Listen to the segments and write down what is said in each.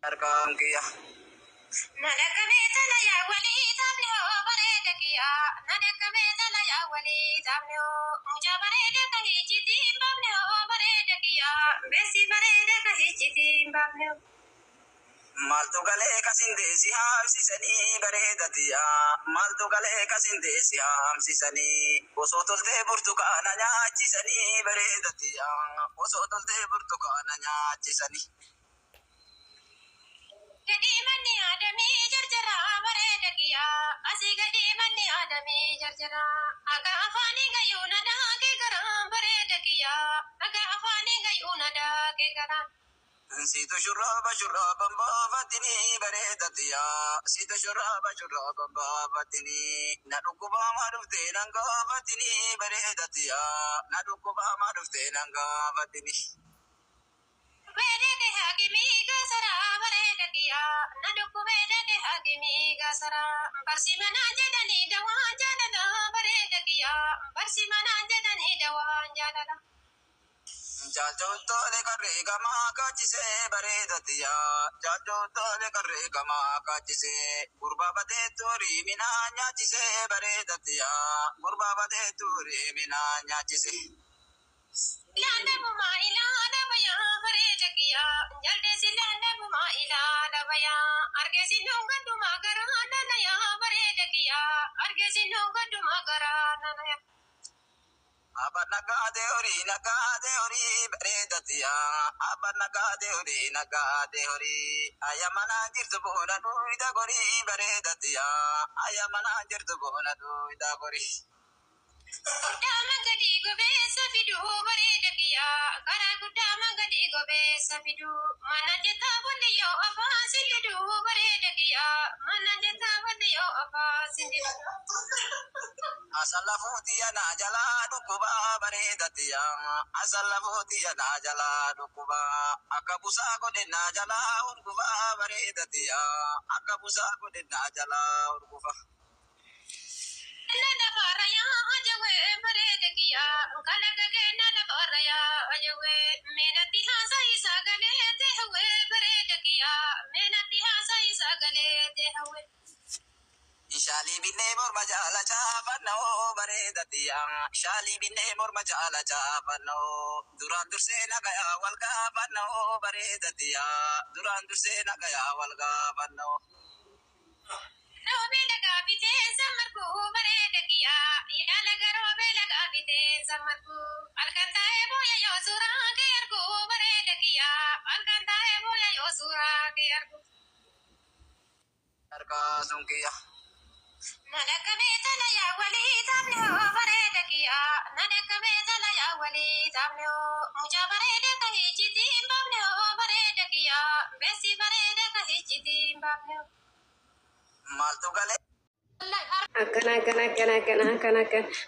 Arkaan kiyya. Nadaka beetala yaa walii taphni hoo bareeda kiyyaa. Nadaka beetala yaa walii taphni hoo mucaa bareeda ka hijjitiin baafni hoo bareeda kiyyaa. Beessi bareeda ka hijjitiin baafni hoo. Maaltu galee kasindeesi haamsisanii bareedatiyaa. Maaltu galee kasindeesi haamsisanii. Osoo toltee burtukaana nyaachisanii bareedatiyaa. Osoo toltee burtukaana nyaachisanii. Gadii manni aadamii jarjaraa bareeda kiyyaa. Asii gadii manni aadamii jarjaraa. Akka afaanii gayyuu na daakee garaan bareeda kiyyaa. Akka afaanii gayyuu na daakee garaan. Situ shurraaba baafatini bareedatiyaa. Situ shurraaba baafatini. Na dhukkubama dhuftee nan gaafatini bareedatiyaa. Na dhukkubama dhuftee nan gaafatini. Beedeke hakimii gasaraa bareeda kiyyaa. Na dhukkubeedeke hakimii gasaraa. Barsi manaa jedhanii dawaan jaalala bareeda kiyyaa. Barsi manaa jedhanii dawaan jaalala. Jaajootole karree gamaa kaachisee bareedatiyaa. Jaajootole karree gamaa kaachisee. Gurbaa batee turii minaa nyaachisee bareedatiyaa. Gurbaa batee turii minaa nyaachisee. Ilaalamumaa ilaalabayaa bareeda kiyyaa. Jaldeessi ilaalamumaa ilaalabayaa. Argeessi nuungaddumaa garaa nanayaa bareeda kiyyaa. Argeessi nuungaddumaa garaa nanayaa. Abba nagaadee horii bareedatiyaa. Abba nagaadee horii. Ayyamanaa jirtu boona duwida gorii bareedatiyaa. Ayyamanaa jirtu boona duwida gorii. Guddaa mangadii gobeessa fiduu bareeda kiyyaa. Karaa guddaa mangadii gobeessa fiduu. Mana jettaa bolle yoo afaan silliduu bareeda kiyyaa. Mana jettaa bolle yoo afaan silliduu. Asalla fuutiya naa jalaa dhukkubaa bareedatiyaa. Asalla fuutiya naa jalaa dhukkubaa. Akka busaa godhe naa jalaa urgufaa bareedatiyaa. Akka busaa godhe naa jalaa urgufaa. Nana faraya ajawe bareeda kiyyaa. Kalaqa kenna la faraya ajawe. Meenatti haasa isaa galee teehawe bareeda kiyyaa. Meenatti haasa isaa galee teehawe. Shaalii binnee morma jaala caafannoo bareedatiyaa. Shaalii binnee morma jaala caafannoo. Duraan dursee nagayaa wal gaafannoo bareedatiyaa. Duraan dursee nagayaa wal gaafannoo. Roobee lagaa biteensa marguu bareeda kiyyaa. Yaala garoobee lagaa biteensa marguu. Halkan taa'ee booya yoo suuraa kee arguu bareeda kiyyaa. Halkan taa'ee booya yoo suuraa kee arguu. Harkaa sun kiyya. Nadaka beetala yaa walii taphni hoo bareeda kiyyaa. Nadaka beetala yaa walii taphni hoo mucaa bareeda ka hijjitiin baafni hoo bareeda kiyyaa. Beessi bareeda ka hijjitiin baafni hoo. Maaltu galee? Akkana.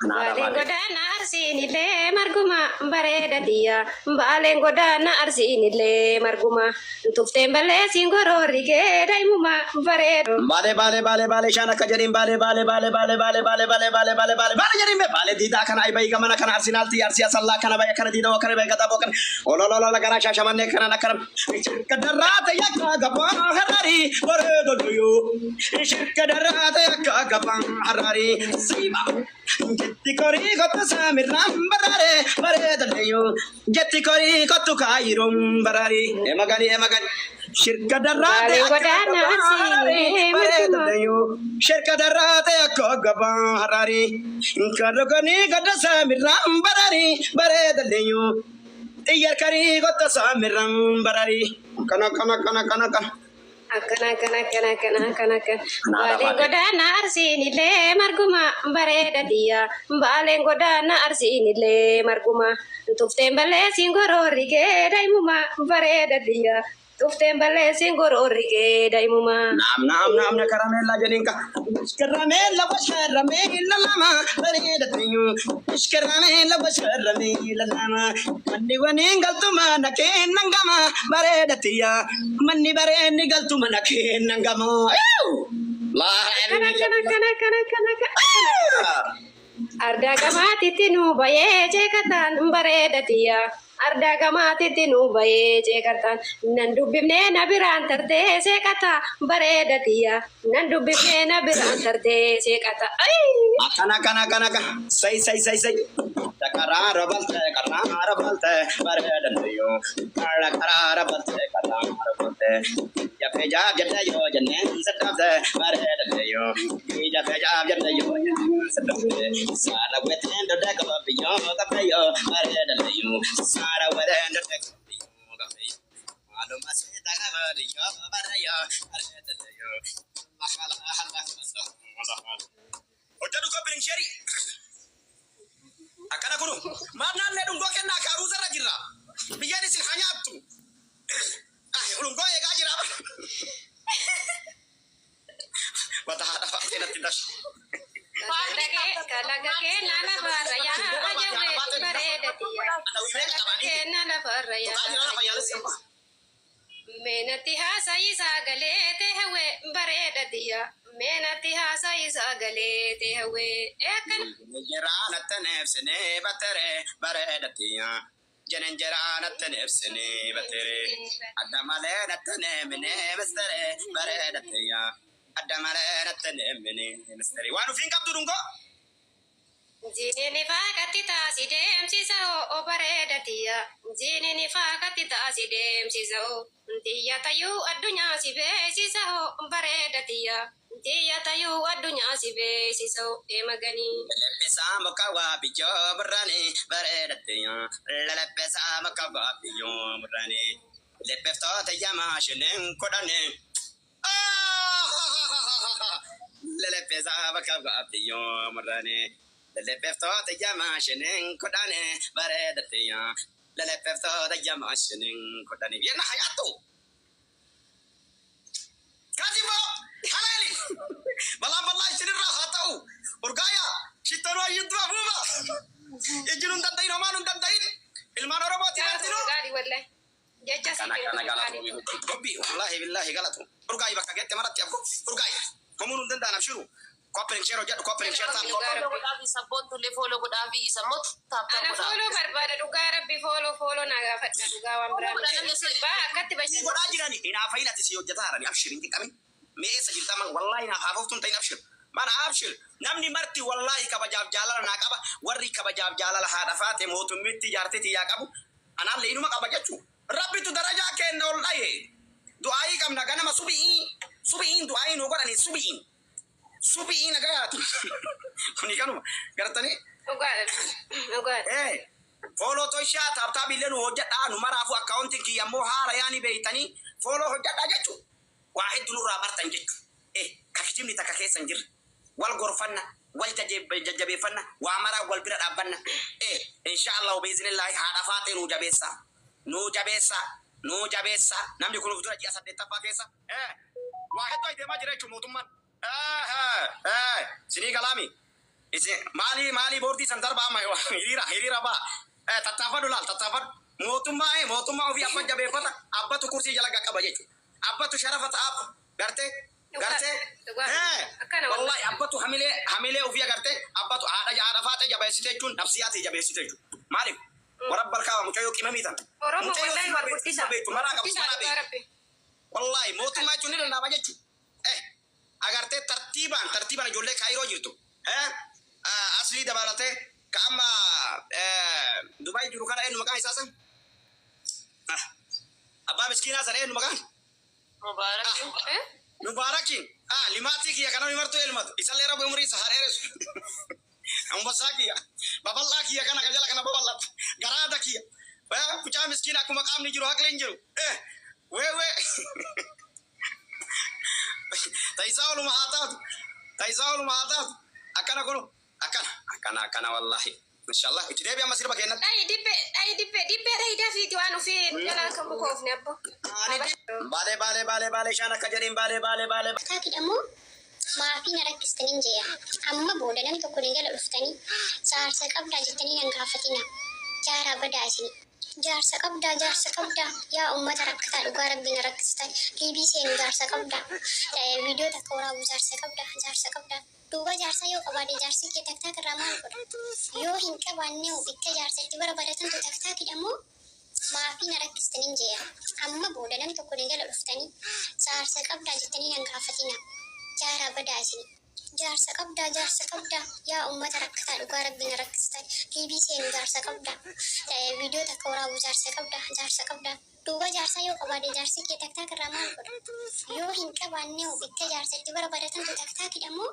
Baaleen godaana arsiinillee marguma bareedatiyaa. Baaleen godaana arsiinillee marguma. Tufteen balleessiin goroorri kee daa'imuma bareedu. Baale shaan akka jedhin baale jedhin bee baale diidaa kana ayibayi gamana kana arsinaaltii arsii asallaa kana baya kana diidaa kana baya gataa boqan ololola gara shaashamannee kana nakkara shirkadarraata yakka gabaa harari bareedo doyoo shirkadarraata yakka gabaa harari siiba jetti korii kottu saamirraan baraare bareedo doyoo jetti korii kottu kaayiroon baraare emagani shirka darraate godaana arsiinillee marguma. Shirka darraate akka gabaa harari kadhokanii gadda saamirraan barari bareedaleeyoo xiyyar karii gotta saamirraan barari kana. Akkana. Baaleen godaana arsiinillee marguma bareedatiyaa. Baaleen godaana arsiinillee marguma. Tufteen balleessiin goroorri kee daa'imuma bareedatiyaa. Tufteen balleessiin goroorri kee daa'imuma. Naam na karamella jedhinka. Karamella basharamella lama bareedatiyyuu. Karamella basharamella lama. Manni waniin galtuma na kennan gama bareedatiyaa. Manni bareenni galtuma na kennan gama. Ardaa gamaatitti nu bayee jeekataan bareedatiyaa. ardaa gamaatitti nu bahee ceeqataan nan dubbifnee na biraan tartee seeqata bareeda tiyya nan dubbifnee na biraan tartee seeqata. Kana say karara balte bareeda yo karara balte ya feja jada yo janne sadafte bareeda yo ya feja jada yo sadafte sara weten do daga biyo kapeyo bareeda yo sara weten do daga biyo kapeyo malum ase daga biyo bareyo bareeda yo Oja du ko biling sheri akana kunu mana le dum go kenna ka ruza rajira biyani sil hanyatu ulum go e gajira wata hada fakena tindas Kalaga ke nana baraya ajawe bareeda tiyya kalaga ke nana baraya menati haasai sagalee te hawe bareeda tiyya menati haasai sagalee te hawe ekan jirana tanefsene batere bareeda tiyya jirana tanefsene batere adamale natanemene bastere bareeda tiyya adamale natanemene bastere wanu fin kabdu dungo Jinini fakati taasi deemsisa o bareeda tiyya jinini fakati taasi deemsisa o tiyya tayyuu addunyaa si beeksisa o bareeda tiyya tiyya tayyuu addunyaa si beeksisa o deemaganii. Lelebbisa muka waa biyyoo burrani bareeda tiyya lelebbisa muka waa biyyoo burrani lebbiftoota yamaa shinin kudhani lelebbisa muka waa biyyoo burrani. Lelebbiftoota yamaa shinin kudhani bareeda tiyya lelebbiftoota yamaa shinin kudhani yenna hayatu kadibo halali bala isirra hatau urgaya shitaro yudra buma ejirun dandain amanun dandain ilman oromoti bartino Gadi wallahi jecha si gobi wallahi billahi galatu urgaya bakka gette maratti abbo urgaya komunun dandana abshiru Kopling share jadu kopling share tam Sabon le follow go davi samot tap ana follow barbada duga rabbi follow naga fadda duga wan brand ba akatti bashi ko dajirani ina faila tisi yojatara ni abshirin tikami me esa jirtama wallahi na hafoftun tay abshir mana abshir namni marti wallahi kabajab jalala na qaba warri kabajab jalala hada fate motum mitti jartiti ya qabu ana le inuma qabajachu rabbi tu daraja ken dol daye duai kam naga nama subiin duai no godani subiin agayat kuni kanu garatani ugar follow to sha tap tap ile no hojjada nu marafu accounting ki ammo hala yani beitani follow hojjada jechu wahid nura bartan jechu kakijimni takakesan jir wal gorfanna wal jajabe fanna wa mara wal bira dabanna inshallah biiznillah hada fate no jabesa namni kunu futura jiya sadde tapakesa wahid to ide majire mutumman sini kalami isi mali bordi sandarba ma hirira ba tatafad motumma ofi abba jabe fata abba tu kursi jalaga qaba jechu abba tu sharafata ab garte wallahi abba tu hamile ofi garte abba tu ada fata jabe sitechun nafsiyati jabe sitechun mali warabbal kawa mukayo kimamita oromo wallahi warkutisa betu maraga wallahi motumma chunil na bajechu agarte tartiban jolle kairo jirtu asli dabalate kama dubai juru kana enu makan isasan abba miskina sare enu makan mubarakin limati ki kana mimarto elmat isalle rabu umri sahareres ambasaki baballa ki kana kajala kana baballa garada ki ba kucha miskina kuma kamni juru haklen juru wewe Taisawlu mahatat akana kono akana wallahi inshallah itidebi amasir bakena ay dippe ay dafi diwanu fi jala kam ko ofne abbo bale shana kajarin bale Tapi demo maafi na rakkistanin jeya amma booda namni tokko dengala dhuftanii jaarsa qabdaa jettanii nan gaafatina jaara badaasini jaarsa qabdaa yaa ummata rakkataa dhugaa rabbiin rakkistan liibii seenu jaarsa qabdaa viidiyoo takka waraabu jaarsa qabdaa duuba jaarsa yoo qabaade jaarsi kee taktaak irraa maal godha yoo hin qabaanne hubikka jaarsa itti bara baratantu taktaakidha moo maafii na rakkistaniin jeeya. Amma booda nam tokko ni gala dhuftanii jaarsa qabdaa jettanii nan gaafatina. Jaaraa badaa isin. Jaarsa qabdaa yaa ummata rakkataa dhugaa rabbiin rakkistan. Liibii seenu jaarsa qabdaa. Viidiyoo takka waraabu jaarsa qabdaa. Duuba jaarsaa yoo qabaade jaarsi kee taktaak irraa maal godha? Yoo hin qabaanne bakka jaarsatti barbadatantu taktaakidha moo?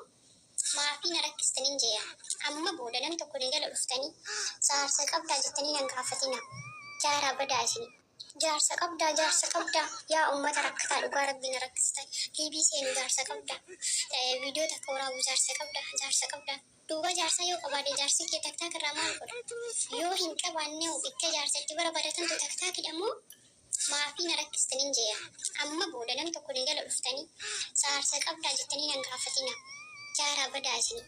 Maafii na rakkistaniin jeeya. Amma booda nam tokko ni gala dhuftanii jaarsa qabdaa jettanii nan gaafatina. Jaaraa badaa isin. Jaarsa qabdaa yaa ummata rakkataa dhugaa rabbiin rakkistan. Liibii seenu jaarsa qabdaa. Viidiyoo takka waraabu jaarsa qabdaa. Duuba jaarsaa yoo qabaade jaarsi kee taktaak irraa maal godha? Yoo hin qabaanne bakka jaarsatti barbadatantu taktaakidha moo? Maafii na rakkistaniin jeeya. Amma booda nam tokko ni gala dhuftanii jaarsa qabdaa jettanii nan gaafatina. Jaaraa badaa isin.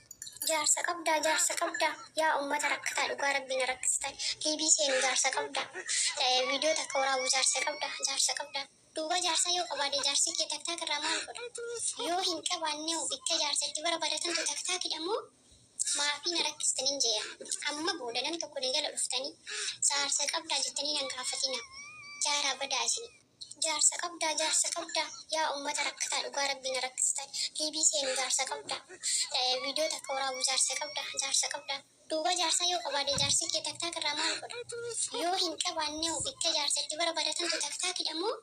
Jaarsa qabdaa yaa ummata rakkataa dhugaa rabbiin rakkistan. Liibii seenu jaarsa qabdaa. Viidiyoo takka waraabu jaarsa qabdaa. Duuba jaarsaa yoo qabaade jaarsi kee taktaak irraa maal godha? Yoo hin qabaanne bakka jaarsatti barbadatantu taktaakidha moo? Maafii na rakkistaniin jeeya. Amma booda nam tokko ni gala dhuftanii jaarsa qabdaa jettanii nan gaafatina. Jaaraa badaa isin. Jaarsa qabdaa yaa ummata rakkataa dhugaa rabbiin rakkistan. Liibii seenu jaarsa qabdaa. Viidiyoo takka waraabu jaarsa qabdaa. Duuba jaarsaa yoo qabaade jaarsi kee taktaak irraa maal godha? Yoo hin qabaanne bakka jaarsatti barbadatantu taktaakidha moo?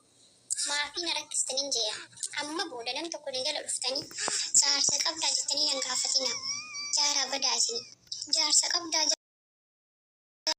Maafii na rakkistaniin jeeya. Amma booda nam tokko ni gala dhuftanii jaarsa qabdaa jettanii nan gaafatina. Jaaraa badaa isin. Jaarsa